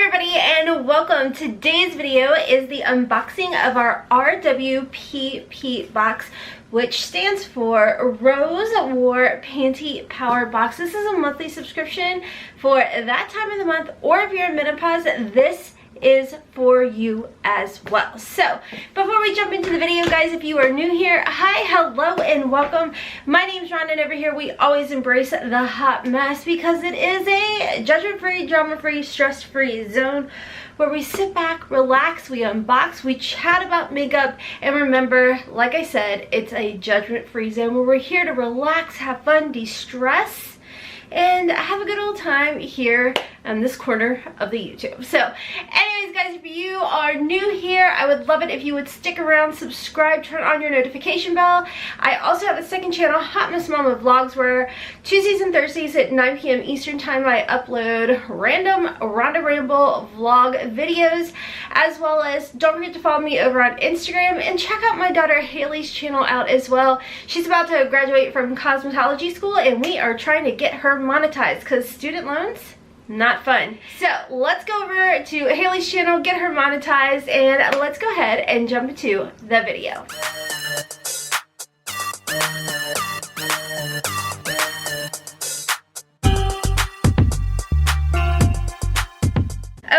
everybody and welcome. Today's video is the unboxing of our RWPP box, which stands for Rose War Panty Power Box. This is a monthly subscription for that time of the month, or if you're in menopause, this is for you as well. So before we jump into the video, guys, if you are new here, hi, hello, and welcome. My name's Rhonda, and over here we always embrace the hot mess because it is a judgment-free, drama-free, stress-free zone where we sit back, relax, we unbox, we chat about makeup, and remember, like I said, it's a judgment-free zone where we're here to relax, have fun, de-stress, and have a good old time here on this corner of the YouTube. So anyways, guys, if you are new here, I would love it if you would stick around, subscribe, turn on your notification bell. I also have a second channel, HOTMESSMOMMAMD Vlogs, where Tuesdays and Thursdays at 9 p.m. Eastern time I upload random Rhonda Ramble vlog videos, as well as don't forget to follow me over on Instagram and check out my daughter Hailey's channel out as well. She's about to graduate from cosmetology school and we are trying to get her monetized because student loans, not fun. So let's go over to Hailey's channel, get her monetized, and let's go ahead and jump into the video.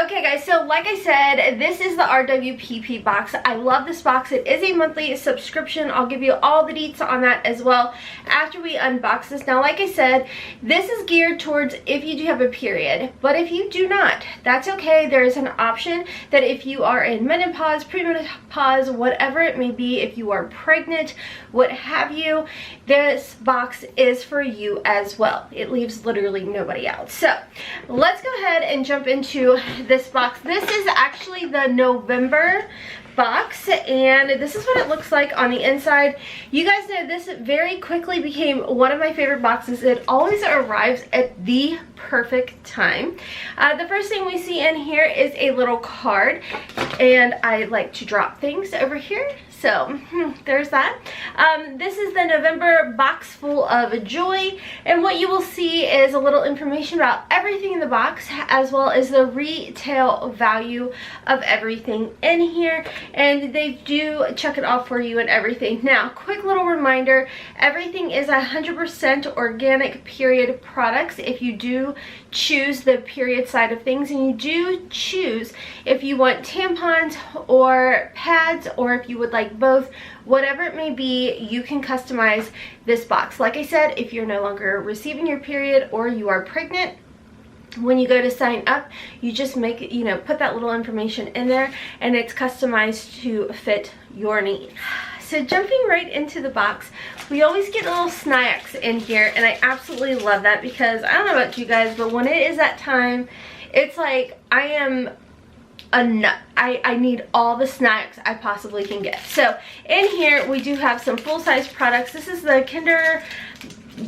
Okay guys, so like I said, this is the RWPP box. I love this box. It is a monthly subscription. I'll give you all the deets on that as well after we unbox this. Now, like I said, this is geared towards if you do have a period, but if you do not, that's okay. There is an option that if you are in menopause, premenopause, whatever it may be, if you are pregnant, what have you, this box is for you as well. It leaves literally nobody out. So let's go ahead and jump into this box. This is actually the November box, and this is what it looks like on the inside. You guys know this very quickly became one of my favorite boxes. It always arrives at the perfect time. The first thing we see in here is a little card, and I like to drop things over here. So there's that. This is the November box full of joy, and what you will see is a little information about everything in the box, as well as the retail value of everything in here, and they do check it off for you and everything. Now, quick little reminder, everything is 100% organic period products if you do choose the period side of things, and you do choose if you want tampons or pads, or if you would like both, whatever it may be, you can customize this box. Like I said, if you're no longer receiving your period or you are pregnant, when you go to sign up, you just make it, you know, put that little information in there, and it's customized to fit your needs. So jumping right into the box, we always get little snacks in here, and I absolutely love that because I don't know about you guys, but when it is that time, it's like I am a nut. I need all the snacks I possibly can get. So in here we do have some full-size products. This is the Kinder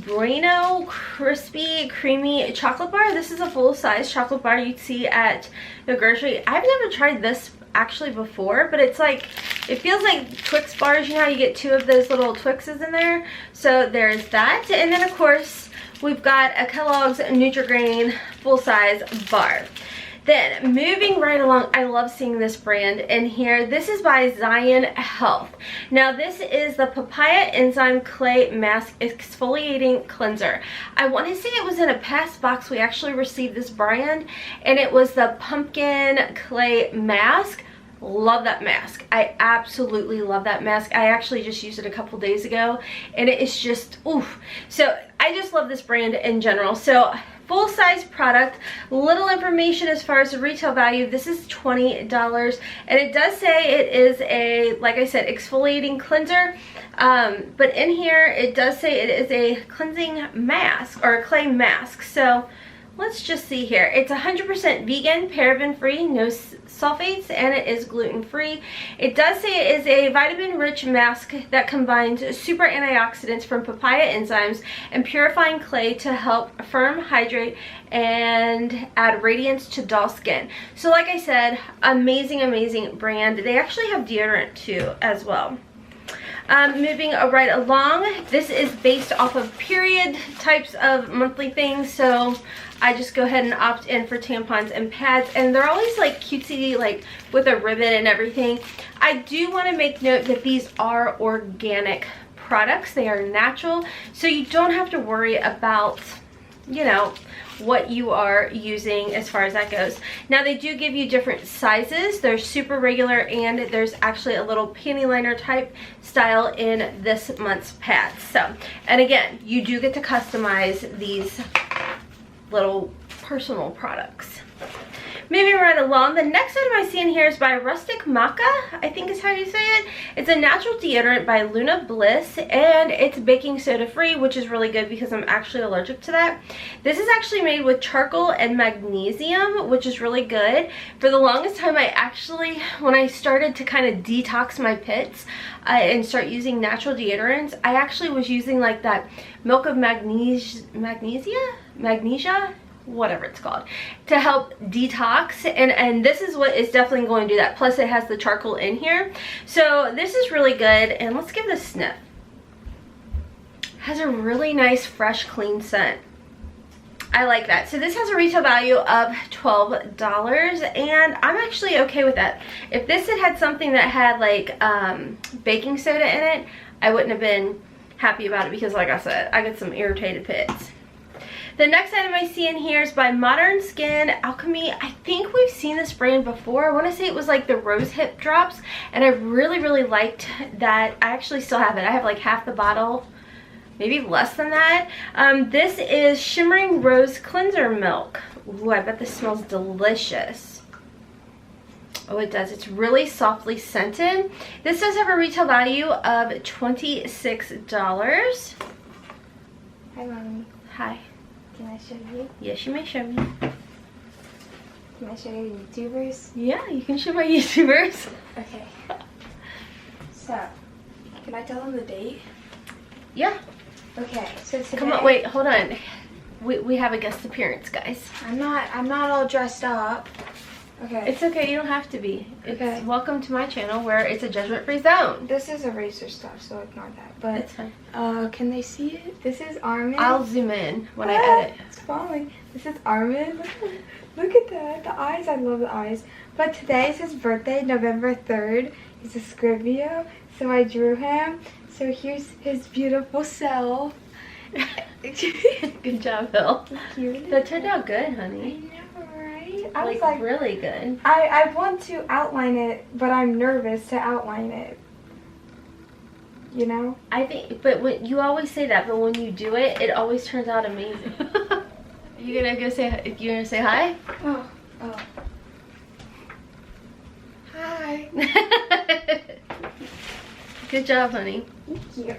Bueno Crispy Creamy Chocolate Bar. This is a full-size chocolate bar you'd see at the grocery. I've never tried this actually before, but it's like, it feels like Twix bars. You know how you get two of those little Twixes in there? So there's that. And then of course we've got a Kellogg's Nutri-Grain full-size bar. Then moving right along, I love seeing this brand in here. This is by Zion Health. Now this is the Papaya Enzyme Clay Mask Exfoliating Cleanser. I want to say it was in a past box we actually received this brand, and it was the Pumpkin Clay Mask. Love that mask. I absolutely love that mask. I actually just used it a couple days ago, and it is just oof. So I just love this brand in general. So full-size product, little information as far as the retail value. This is $20, and it does say it is a, like I said, exfoliating cleanser, but in here it does say it is a cleansing mask, or a clay mask. So let's just see here. It's 100% vegan, paraben-free, no sulfates, and it is gluten-free. It does say it is a vitamin-rich mask that combines super antioxidants from papaya enzymes and purifying clay to help firm, hydrate, and add radiance to dull skin. So like I said, amazing, amazing brand. They actually have deodorant too as well. Moving right along, this is based off of period types of monthly things, so I just go ahead and opt in for tampons and pads, and they're always like cutesy, like with a ribbon and everything. I do want to make note that these are organic products. They are natural, so you don't have to worry about, you know, what you are using as far as that goes. Now they do give you different sizes. There's super regular, and there's actually a little panty liner type style in this month's pads. So, and again, you do get to customize these little personal products. Moving right along, the next item I see in here is by Rustic Maca, I think is how you say it. It's a natural deodorant by Luna Bliss, and it's baking soda free, which is really good because I'm actually allergic to that. This is actually made with charcoal and magnesium, which is really good. For the longest time, I actually, when I started to kind of detox my pits and start using natural deodorants, I actually was using like that milk of magnesia, whatever it's called, to help detox, and this is what is definitely going to do that. Plus it has the charcoal in here, so this is really good. And let's give this a sniff. Has a really nice fresh clean scent. I like that. So this has a retail value of $12, and I'm actually okay with that. If this had something that had like baking soda in it, I wouldn't have been happy about it, because like I said, I get some irritated pits. The next item I see in here is by Modern Skin Alchemy. I think we've seen this brand before. I want to say it was like the Rose Hip Drops, and I really liked that. I actually still have it. I have like half the bottle, maybe less than that. This is Shimmering Rose Cleanser Milk. Ooh, I bet this smells delicious. Oh, it does. It's really softly scented. This does have a retail value of $26. Hi, Mommy. Hi. Can I show you? Yes, you may show me. Can I show you YouTubers? Yeah, you can show my YouTubers. Okay. So, can I tell them the date? Yeah. Okay, so today... Come on, wait, hold on. We have a guest appearance, guys. I'm not all dressed up. Okay. It's okay, you don't have to be. Okay. Welcome to my channel where it's a judgment-free zone. This is eraser stuff, so ignore that. But it's fine. Can they see it? This is Armin. I'll zoom in when I edit. It's falling. This is Armin. Look at that. The eyes. I love the eyes. But today is his birthday, November 3rd. He's a Scribio, so I drew him. So here's his beautiful self. Good job, Bill. Thank you. That turned out good, honey. I was like, really good. I want to outline it, but I'm nervous to outline it. You know? I think, but when you always say that, but when you do it, it always turns out amazing. You gonna go say? You gonna say hi? Oh. Hi. Good job, honey. Thank you.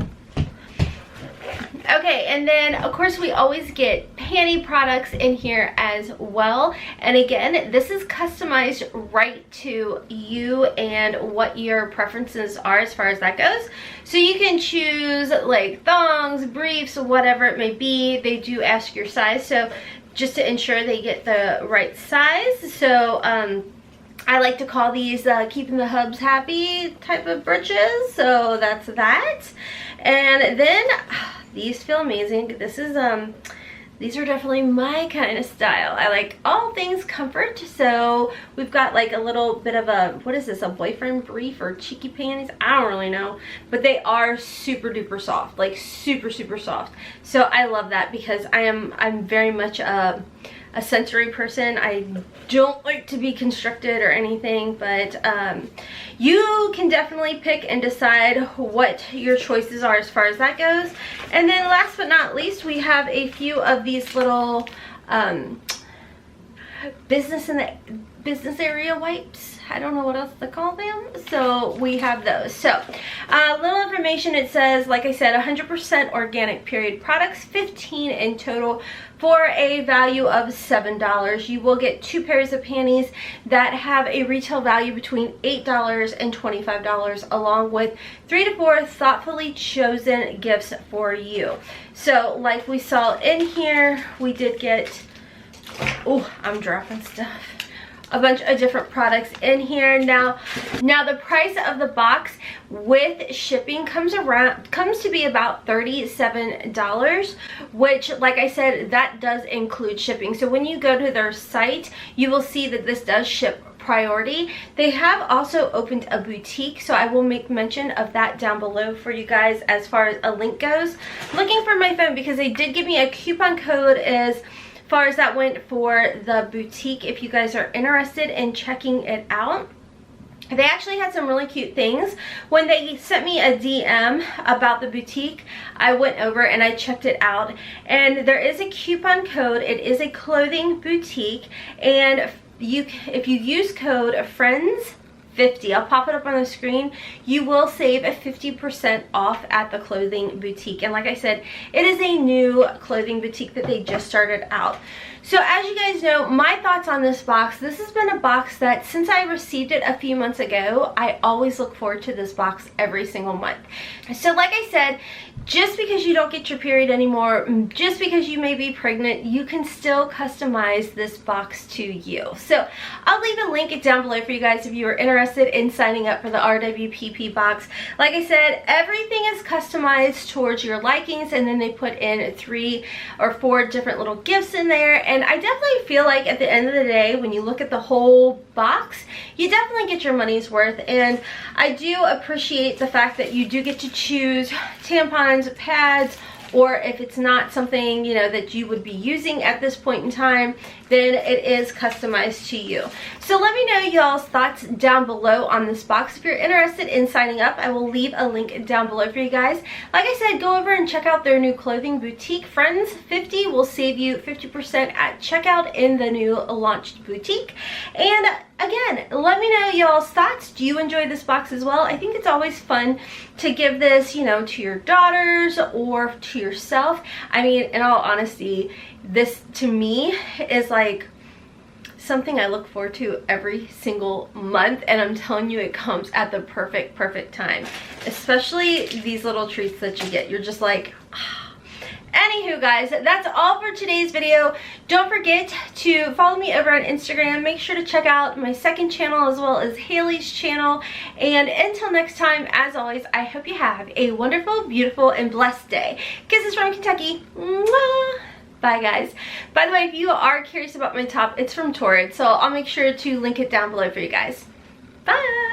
Okay, and then of course we always get panty products in here as well, and again, this is customized right to you and what your preferences are as far as that goes. So you can choose like thongs, briefs, whatever it may be. They do ask your size, so just to ensure they get the right size. So I like to call these keeping the hubs happy type of britches, so that's that. And then these feel amazing. This is these are definitely my kind of style. I like all things comfort, so we've got like a little bit of a, what is this, a boyfriend brief or cheeky panties? I don't really know, but they are super duper soft, like super soft. So I love that because I'm very much a sensory person. I don't like to be constricted or anything, but you can definitely pick and decide what your choices are as far as that goes. And then last but not least, we have a few of these little business area wipes. I don't know what else to call them, so we have those. So little information. It says, like I said, 100% organic period products, 15 in total for a value of $7. You will get 2 pairs of panties that have a retail value between $8 and $25, along with 3 to 4 thoughtfully chosen gifts for you. So like we saw in here, we did get, oh, I'm dropping stuff. a bunch of different products in here. Now the price of the box with shipping comes to be about $37, which, like I said, that does include shipping. So when you go to their site, you will see that this does ship priority. They have also opened a boutique, so I will make mention of that down below for you guys as far as a link goes. Looking for my phone because they did give me a coupon code as far as that went for the boutique, if you guys are interested in checking it out. They actually had some really cute things. When they sent me a DM about the boutique, I went over and I checked it out, and there is a coupon code. It is a clothing boutique, and if you use code FRIENDS50, I'll pop it up on the screen, you will save a 50% off at the clothing boutique. And like I said, it is a new clothing boutique that they just started out. So as you guys know, my thoughts on this box, this has been a box that since I received it a few months ago, I always look forward to this box every single month. So like I said, just because you don't get your period anymore, just because you may be pregnant, you can still customize this box to you. So I'll leave a link down below for you guys if you are interested in signing up for the RWPP box. Like I said, everything is customized towards your likings, and then they put in 3 or 4 different little gifts in there. And I definitely feel like at the end of the day, when you look at the whole box, you definitely get your money's worth. And I do appreciate the fact that you do get to choose tampons, pads, or if it's not something, you know, that you would be using at this point in time, then it is customized to you. So let me know y'all's thoughts down below on this box. If you're interested in signing up, I will leave a link down below for you guys. Like I said, go over and check out their new clothing boutique. Friends50 will save you 50% at checkout in the new launched boutique. And again, let me know y'all's thoughts. Do you enjoy this box as well? I think it's always fun to give this, you know, to your daughters or to yourself. I mean, in all honesty, this to me is like something I look forward to every single month, and I'm telling you, it comes at the perfect time. Especially these little treats that you get. You're just like, ah. Anywho guys, that's all for today's video. Don't forget to follow me over on Instagram. Make sure to check out my second channel as well as Hailey's channel. And until next time, as always, I hope you have a wonderful, beautiful, and blessed day. Kisses from Kentucky. Mwah! Bye guys. By the way, if you are curious about my top, it's from Torrid, so I'll make sure to link it down below for you guys. Bye!